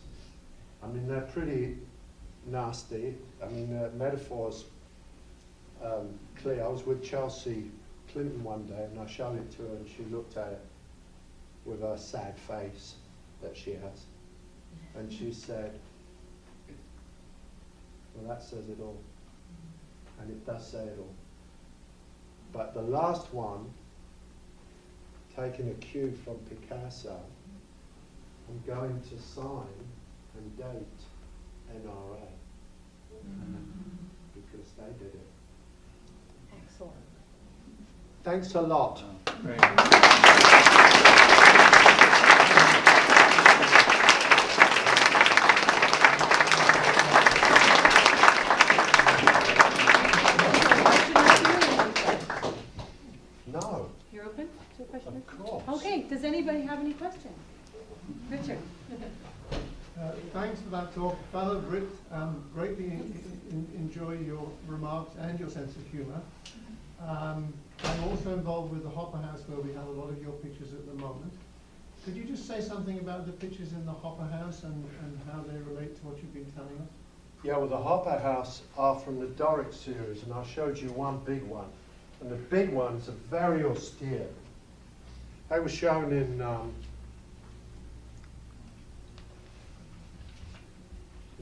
S2: I mean, they're pretty nasty. I mean, the metaphor's clear. I was with Chelsea Clinton one day, and I showed it to her, and she looked at it with a sad face that she has. And she said, well, that says it all. And it does say it all. But the last one, taking a cue from Picasso, I'm going to sign and date NRA. Because they did it.
S3: Excellent.
S2: Thanks a lot.
S4: Great. Thanks for that talk. Fellow Brit, greatly enjoy your remarks and your sense of humour. I'm also involved with the Hopper House, where we have a lot of your pictures at the moment. Could you just say something about the pictures in the Hopper House and how they relate to what you've been telling us?
S2: Yeah, well, the Hopper House are from the Doric series, and I showed you one big one. And the big ones are very austere. They were shown in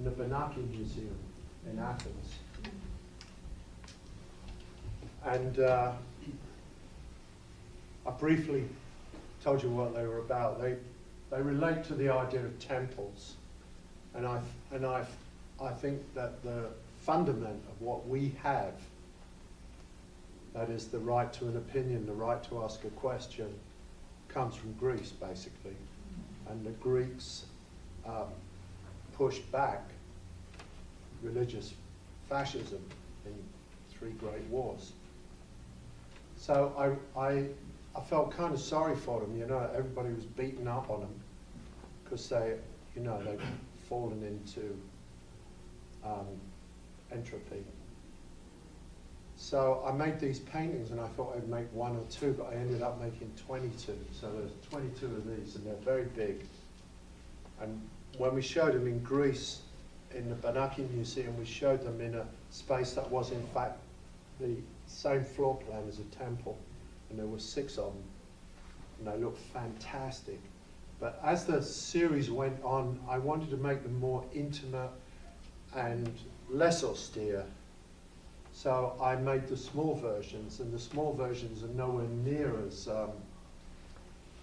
S2: the Benaki Museum in Athens. And I briefly told you what they were about. They relate to the idea of temples. And I think that the fundament of what we have, that is the right to an opinion, the right to ask a question, comes from Greece, basically. And the Greeks pushed back religious fascism in 3 great wars. So I felt kind of sorry for them, you know. Everybody was beating up on them because they'd fallen into entropy. So I made these paintings, and I thought I'd make 1 or 2, but I ended up making 22. So there's 22 of these, and they're very big. And when we showed them in Greece, in the Benaki Museum, we showed them in a space that was in fact the same floor plan as a temple, and there were 6 of them, and they looked fantastic. But as the series went on, I wanted to make them more intimate and less austere. So I made the small versions, and the small versions are nowhere near as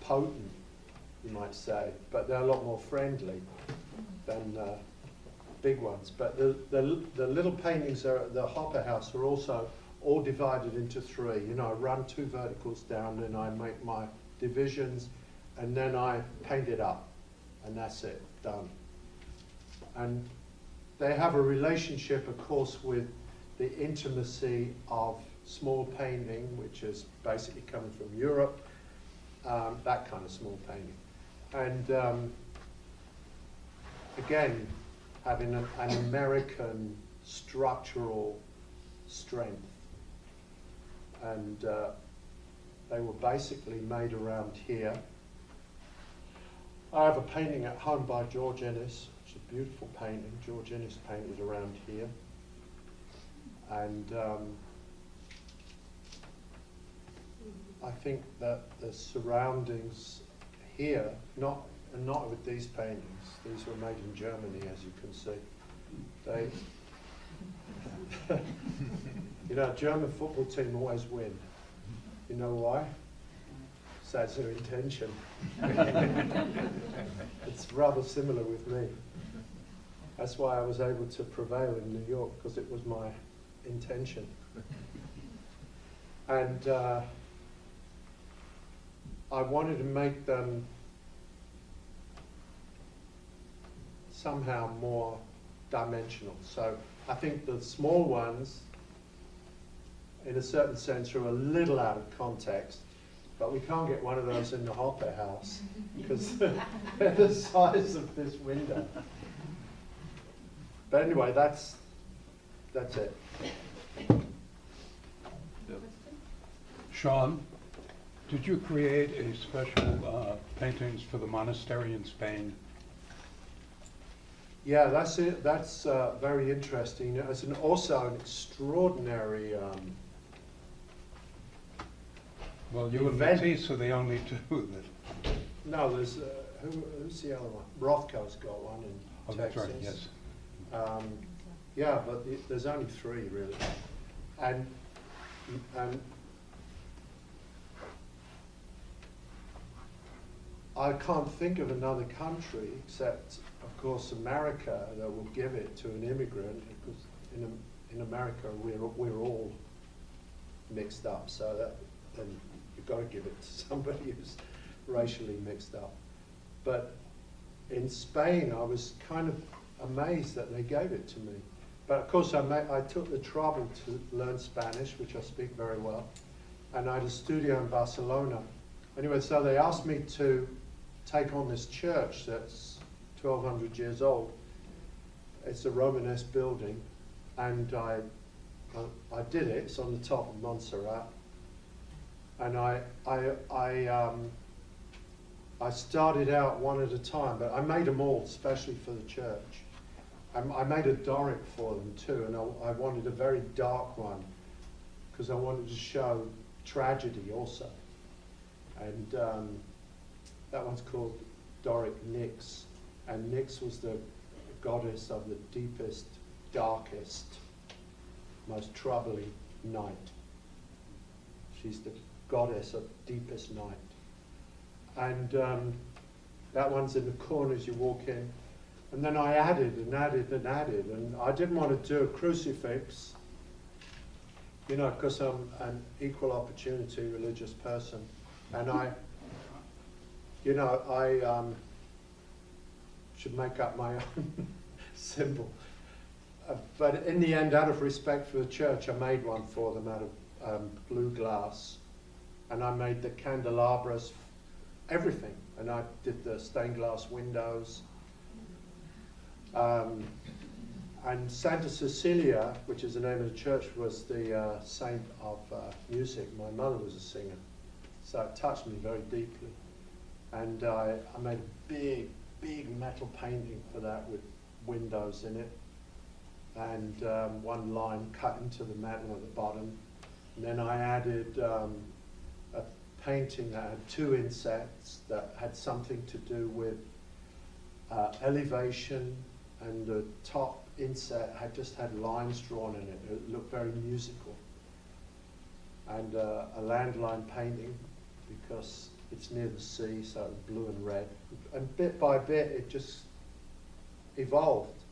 S2: potent, you might say, but they're a lot more friendly than big ones. But the little paintings at the Hopper House are also all divided into 3. You know, I run 2 verticals down, and I make my divisions, and then I paint it up, and that's it, done. And they have a relationship, of course, with the intimacy of small painting, which is basically coming from Europe, that kind of small painting. And again, having an American structural strength. And they were basically made around here. I have a painting at home by George Ennis. It's a beautiful painting. George Ennis painted around here. And I think that the surroundings here, not with these paintings, these were made in Germany, as you can see. They, you know, German football team always win. You know why? So that's their intention. It's rather similar with me. That's why I was able to prevail in New York, because it was my intention. And I wanted to make them somehow more dimensional. So I think the small ones, in a certain sense, are a little out of context, but we can't get one of those in the Hopper House because they're the size of this window. But anyway, that's it.
S5: Sean, did you create a special paintings for the monastery in Spain?
S2: Yeah, that's it. That's very interesting. It's also an extraordinary
S5: Well, you and Matisse are the only 2 that...
S2: No, there's who's the other one? Rothko's got one in Texas.
S5: That's right, yes.
S2: Yeah, but there's only 3 really, and I can't think of another country except, of course, America that will give it to an immigrant, because in America we're all mixed up, so that then you've got to give it to somebody who's racially mixed up. But in Spain, I was kind of amazed that they gave it to me. But of course, I took the trouble to learn Spanish, which I speak very well, and I had a studio in Barcelona. Anyway, so they asked me to take on this church that's 1,200 years old. It's a Romanesque building, and I did it. It's on the top of Montserrat, and I started out one at a time, but I made them all especially for the church. I made a Doric for them too, and I wanted a very dark one because I wanted to show tragedy also. And that one's called Doric Nyx, and Nyx was the goddess of the deepest, darkest, most troubling night. She's the goddess of deepest night. And that one's in the corner as you walk in. And then I added and added and added, and I didn't want to do a crucifix, you know, because I'm an equal opportunity religious person. And I should make up my own symbol. But in the end, out of respect for the church, I made one for them out of blue glass. And I made the candelabras, everything. And I did the stained glass windows. And Santa Cecilia, which is the name of the church, was the saint of music. My mother was a singer. So it touched me very deeply. And I made a big, big metal painting for that with windows in it. And one line cut into the metal at the bottom. And then I added a painting that had two insets that had something to do with elevation, and the top inset had lines drawn in it. It looked very musical. And a landline painting, because it's near the sea, so it was blue and red. And bit by bit, it just evolved.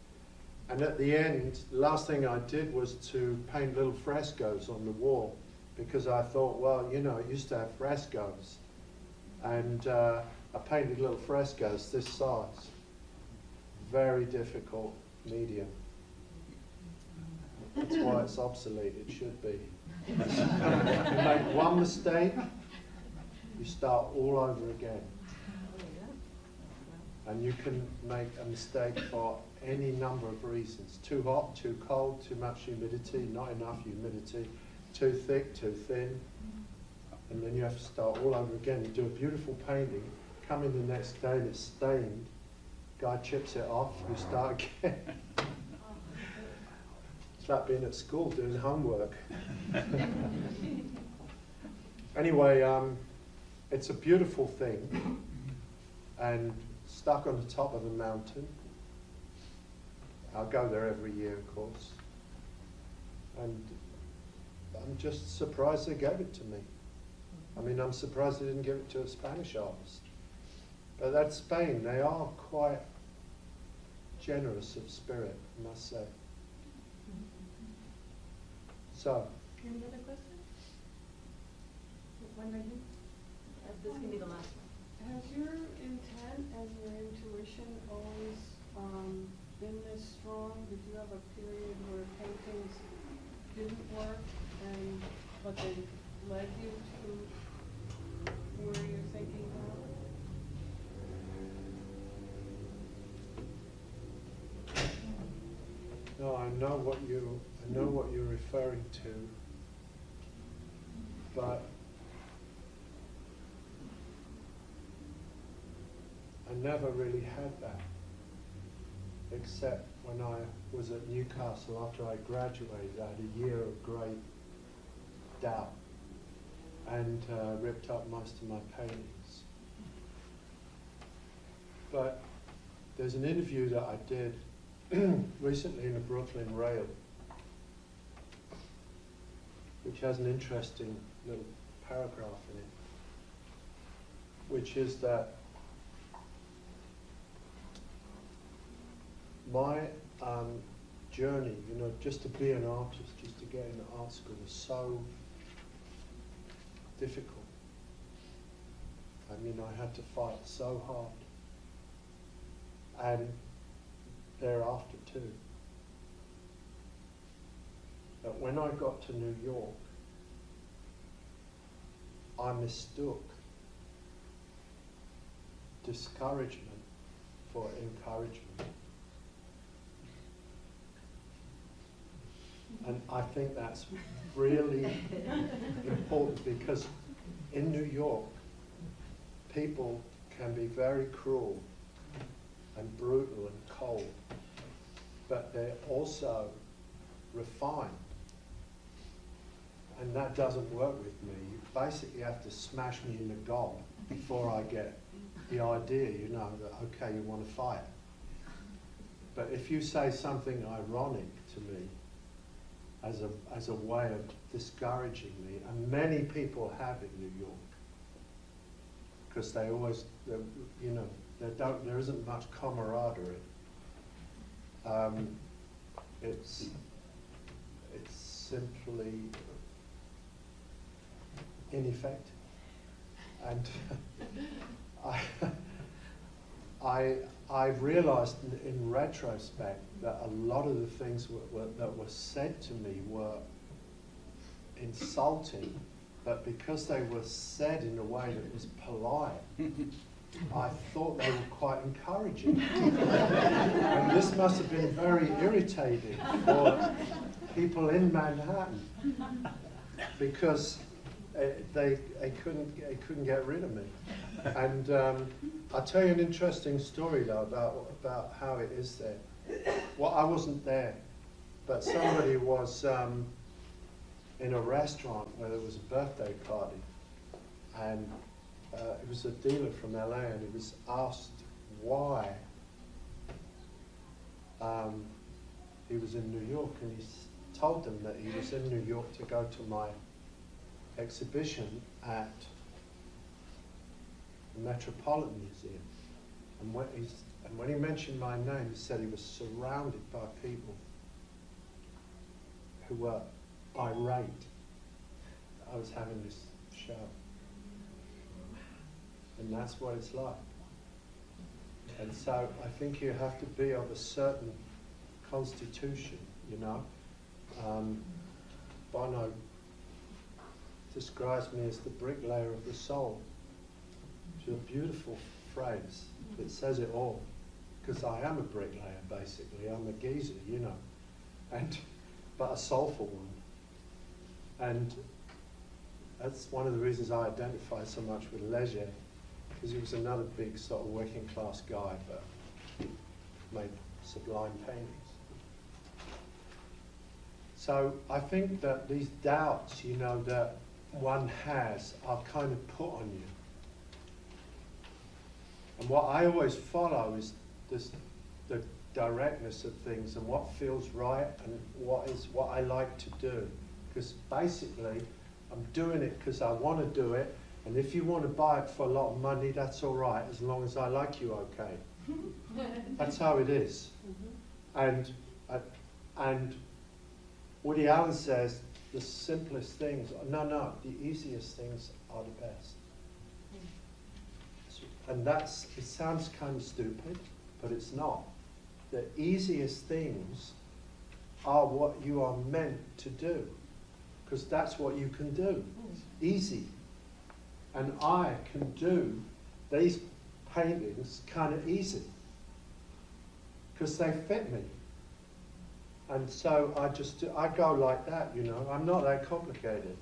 S2: And at the end, the last thing I did was to paint little frescoes on the wall, because I thought, well, you know, it used to have frescoes. And I painted little frescoes this size. Very difficult medium. That's why it's obsolete, it should be. You make one mistake, you start all over again. And you can make a mistake for any number of reasons. Too hot, too cold, too much humidity, not enough humidity, too thick, too thin. And then you have to start all over again. You do a beautiful painting, come in the next day and it's stained, guy chips it off, you start again. It's like being at school doing homework. Anyway, it's a beautiful thing, and stuck on the top of a mountain. I'll go there every year, of course. And I'm just surprised they gave it to me. I mean, I'm surprised they didn't give it to a Spanish artist. But that's Spain. They are quite generous of spirit, I must say. So.
S1: Any other questions? One right here. This can be the last one.
S3: Has your intent and your intuition always been this strong? Did you have a period where paintings didn't work, but they led you to where you're thinking now?
S2: No, I know what you're referring to, but I never really had that, except when I was at Newcastle after I graduated. I had a year of great doubt and ripped up most of my paintings. But there's an interview that I did recently in the Brooklyn Rail, which has an interesting little paragraph in it, which is that my journey, you know, just to be an artist, just to get into art school was so difficult. I mean, I had to fight so hard. And thereafter too. But when I got to New York, I mistook discouragement for encouragement. And I think that's really important, because in New York, people can be very cruel and brutal and cold, but they're also refined. And that doesn't work with me. You basically have to smash me in the gob before I get the idea, you know, that, okay, you want to fight. But if you say something ironic to me as a way of discouraging me, and many people have in New York, because they always, you know, there isn't much camaraderie. It's simply ineffective. And I've realized in retrospect that a lot of the things that were said to me were insulting, but because they were said in a way that was polite, I thought they were quite encouraging. And this must have been very irritating for people in Manhattan, because they couldn't get rid of me. And I'll tell you an interesting story though about how it is there. Well, I wasn't there, but somebody was in a restaurant where there was a birthday party, and it was a dealer from LA, and he was asked why he was in New York, and he told them that he was in New York to go to my exhibition at the Metropolitan Museum. And when he mentioned my name, he said he was surrounded by people who were irate that I was having this show. And that's what it's like. And so I think you have to be of a certain constitution, you know. Bono describes me as the bricklayer of the soul. It's a beautiful phrase that says it all, because I am a bricklayer, basically. I'm a geezer, you know, but a soulful one. And that's one of the reasons I identify so much with Leger, because he was another big sort of working class guy, but made sublime paintings. So I think that these doubts, you know, that one has are kind of put on you. And what I always follow is the directness of things and what feels right and what I like to do. Because basically, I'm doing it because I want to do it, and if you want to buy it for a lot of money, that's all right, as long as I like you okay. That's how it is. And Woody Allen says the simplest things, no, the easiest things are the best. And it sounds kind of stupid, but it's not. The easiest things are what you are meant to do, because that's what you can do. Easy. And I can do these paintings kind of easy, because they fit me. And so I go like that, you know. I'm not that complicated.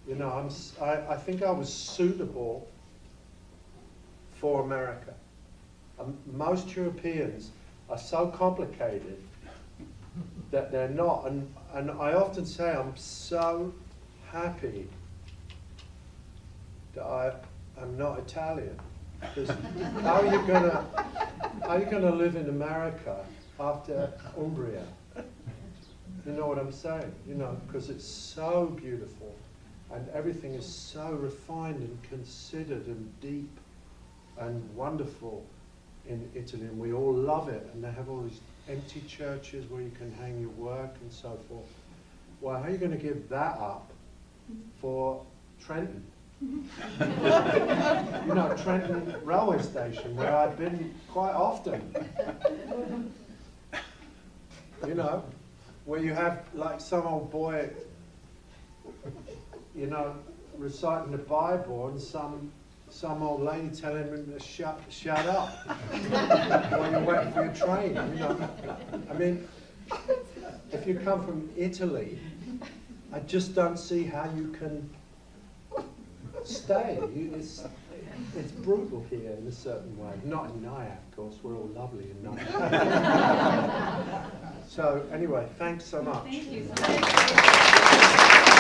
S2: You know, I think I was suitable for America. Most Europeans are so complicated that they're not. And I often say I'm so happy that I'm not Italian. Because how are you gonna live in America after Umbria? You know what I'm saying? You know, because it's so beautiful. And everything is so refined and considered and deep and wonderful in Italy, and we all love it. And they have all these empty churches where you can hang your work and so forth. Well, how are you going to give that up for Trenton? You know, Trenton railway station, where I've been quite often. You know, where you have like some old boy, you know, reciting the Bible, and some some old lady telling him to shut up while you're waiting for your train. You know, I mean, if you come from Italy, I just don't see how you can stay. It's brutal here in a certain way. Not in Nyack, of course. We're all lovely in Nyack. So anyway, thanks so much.
S1: Thank you so much.